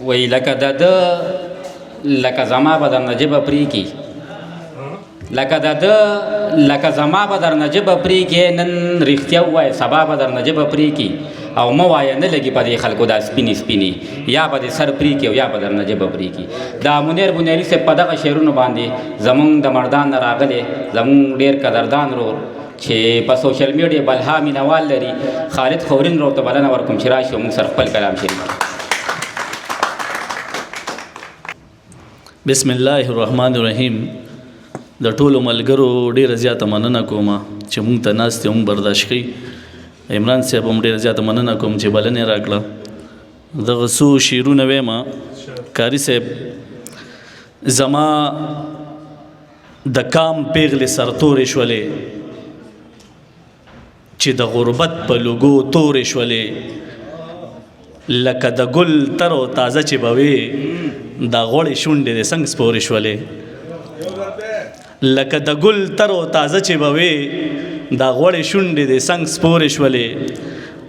وی لکه د لکه زما به درنه ژبه پرې کي لکه زما به درنه ژبه پرې کي نن رښتیا ووایه سبا به درنه ژبه پرې کي او مه وایه نه لګي په دې خلکو دا سپینې سپینې یا به دې سر پرې کي او یا به درنه ژبه پرې کي دا منیر بنیاري صاحب په دغه شعرونو باندې زمونږ د مردان نه راغلی زمونږ ډېر قدردان رور چې په سوشل میډیا بلها مینوال لري خالد خورین ورته بلنه ورکوم چې راشي موږ سره خپل کلام شریک بسم الله الرحمن الرحیم د ټولو ملګرو ډېره زیاته مننه کوم چې موږ ته ناست یو برداشت کوي عمران صاحب هم ډېره زیاته مننه کوم چې بلنې راکړه دغه څو شعرونه ویم کاري صاحب زما د کام پیغلې سرتورې شولې چې د غربت په لوګو تورې شولې لکه د ګل تر او تازه چې به وې دا غوړې شونډې د څنګ سپورې شولې لکه د ګل تر او تازه چې به وې دا غوړې شونډې د څنګ سپورې شولې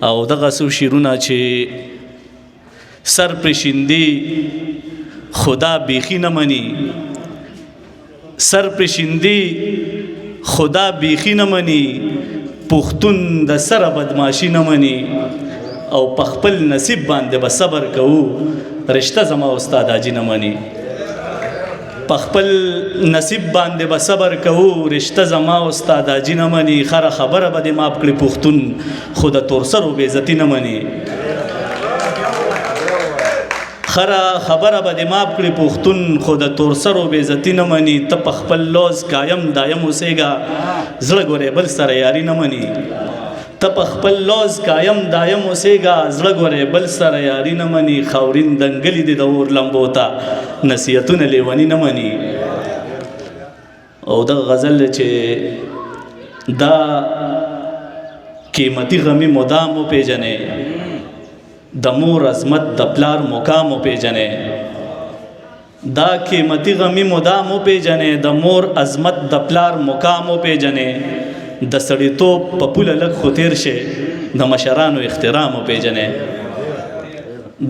او دغه څو شعرونه چې سر پرې شیندي خدا بیخي نه مني سر پرې شیندي خدا بیخي نه مني پښتون د سره بدماشي نه مني او په خپل نصیب باندې به صبر کوو رشته زما استاد حاجي نه مني په خپل نصیب باندې به صبر کوو رشته زما استاد حاجي نه مني خره خبره به دې ماف کړي پښتون خو د تورسرو بې عزتي نه مني خره خبره به دې ماف کړي پښتون خو د تورسرو بې عزتي نه مني ته په خپل لوز قایم دایم اوسېږه زړه ګورې بل سره یاري نه مني ته په خپل لوز قایم دایم اوسېږه زړه ګورې بل سره یاري نه مني خاورین دنګلې دې د اور لمبو ته نصیحتونه لیوني نه مني او دغه غزل چې دا قیمتي غمی مدام وپېژنې د مور عظمت د پلار مقام وپېژنې دا قیمتي غمی مدام وپېژنې د مور عظمت د پلار مقام وپېژنې د سړیتوب په پوله لږ خو تېر شي د مشرانو احترام وپېژنې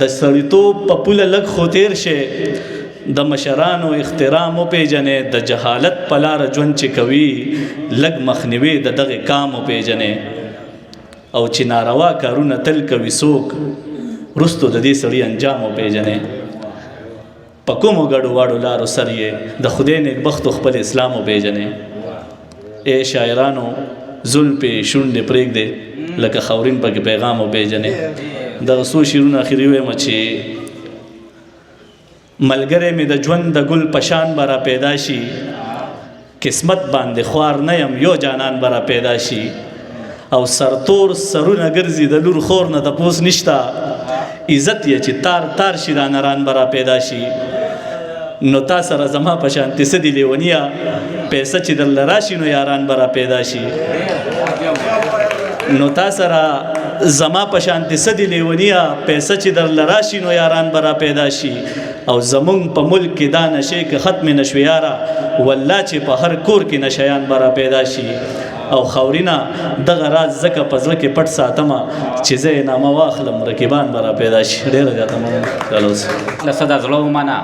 د سړیتوب په پوله لږ خو تېر شي د مشرانو احترام وپېژنې د جهالت په لاره ژوند چې کوي لږ مخنیوي د دغې کام وپېژنې او چې ناروا کارونه تل کوي څوک وروستو د دې سړي انجام وپېژنې په کومو ګډو واړو لارو سر یې د خدای نیکبختو خپل اسلام وپېژنې اے شاعرانو زلفې شونډې پرېږدې لکه خاورین پکې پیغام وپېژنې دغه څو شعرونه اخري ویم چې ملګری مې د ژوند د ګل په شان به را پیدا شي قسمت باندې خوار نه یم یو جانان به را پیدا شي او سرتور سرونه ګرځي د لور خور نه تپوس نشته عزت یې چې تار تار شي رانران به را پیدا شي نو تا سره زما په شانتې څه دي لیونیه پیسه چې درله راشي نو یاران به را پیدا شي نو تا سره زما په شانتې څه دي لیونیه پیسه چې درله راشي نو یاران به را پیدا شي او زمونږ په ملک کې دا نشې که ختمې نه شوې یاره والله چې په هر کور کې نشیان به را پیدا شي او خاورینه دغه راز ځکه په زړه کې پټ ساتمه چې زه یې نامه واخلم رقیبان به را پیدا شي ډېره زیاته مننه له څه د زړه ومنه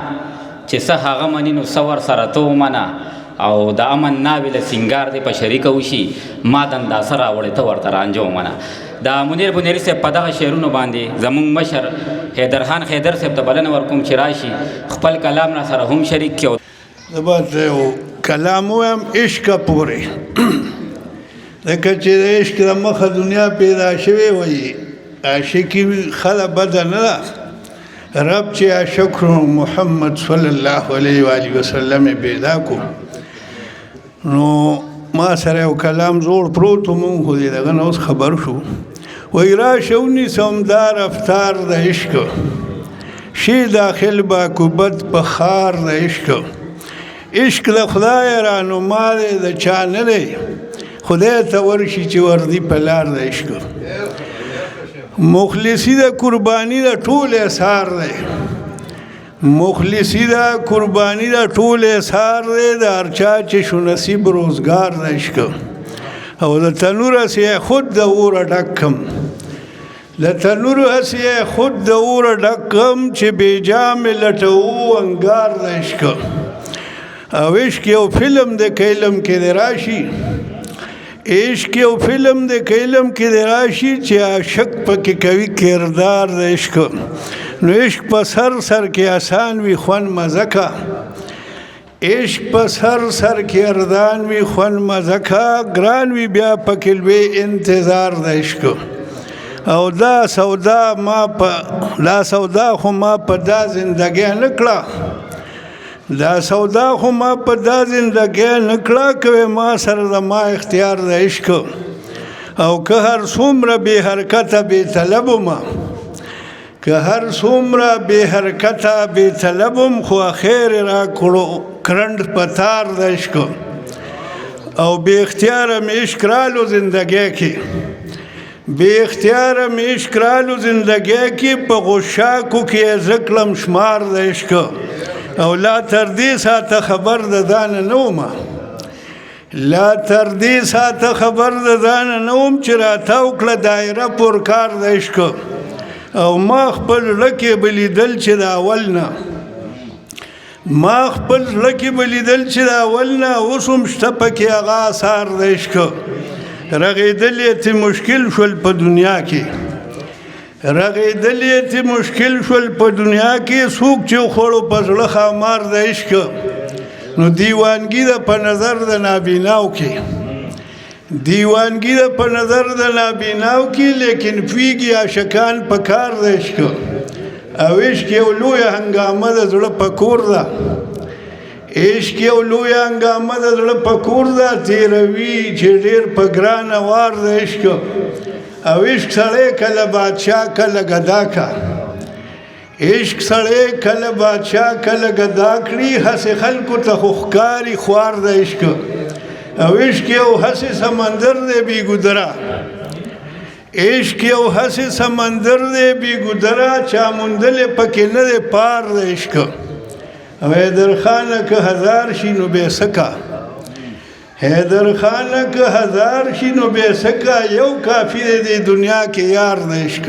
چې څه هغه مني نو څه ورسره ته ومنه او د امن ناوې له سینګار دې په شریکه وشي ما دنداسه راوړې ته ورته رانجه ومنه د منیر بنیاري صاحب په دغه شعرونو باندې زمونږ مشر حیدرخان حیدر صاحب ته بلنه ورکوم چې راشي خپل کلام را سره هم شریک کړي زه به یو کلام ووایم عشقه پورې لکه چې د عشق د مخه دنیا پیدا شوې وایي عاشقي خله بده نه ده رب چې عاشق کړو محمد صلی الله علیه و آله وسلم یې پیدا کړو نو ما سره یو کلام زوړ پروت و مونږ خو دې دغه نه اوس خبر شو وایي راشه ونیسم دا رفتار د عشق شي داخل با کوبت په خار د عشق عشق د خدای رانما دی د چا نه دی خدای ته ورشي چې وردي په لار د عشق مخلصي د قرباني د ټول اثار دی مخلصي د قرباني د ټول اثار دی د هر چا چې شو نصیب روزګار د عشق او د تنوره سې خود د اوره ډک کم د تنور هسې خود د اوره ډکم چې بېجا مې لټوو انګار د عشق او عشق یو فلم د که علم کې دې راشي عشق یو فلم د که علم کې دې راشي چې عاشق پکې کوي کردار د عشق نو عشق په سر کې آسان وي خوند مزه کا عشق په سر کې اردان وي خوند مزه کا ګران وي بیا پکې لوی انتظار د عشق او دا سودا خو ما په دا زندګۍ نه کړه دا سودا خو ما په دا زندګۍ نه کړه کوي ما سره زما اختیار د عشق او که هر څومره بې حرکته بې طلبم که هر څومره بې حرکته بې طلبم خو خیر را کړو کرنډ په تار د عشق او بې اختیاره مې عشق رالو زندګۍ کې بې اختیاره مې عشق رالو زندګۍ کې په غوشاکو کې یې زه کړم شمار د عشق او لا تر دې ساعته خبر د ځانه نه وم لا تر دې ساعته خبر د ځانه نه وم چې راته وکړه دایره پر کار د عشق او ما خپل زړه کې به لیدل چې د اول نه اوس هم شته پکې هغه اثار د عشق رغېدل یې ته مشکل شول په دنیا کې څوک چې خوړو په زړه خامار د عشق نو دیوانګي ده په نظر د نابیناو کې لیکن فیږي عاشقان په کار د عشق او عشق یو لویه هنګامه د زړه په کور ده تیروي چې ډېر په ګرانه وار د عشق او عشق سړی کله بادشاه کله ګدا کا کړي هسې خلکو ته خو ښکاري خوار د عشق او عشق یو هسې سمندر دی بې ګودره چا موندلې پکې نه دی پار د عشق او حیدر خانه که هزار شي نو بې سکه یو کافي دی دنیا کې یار د عشق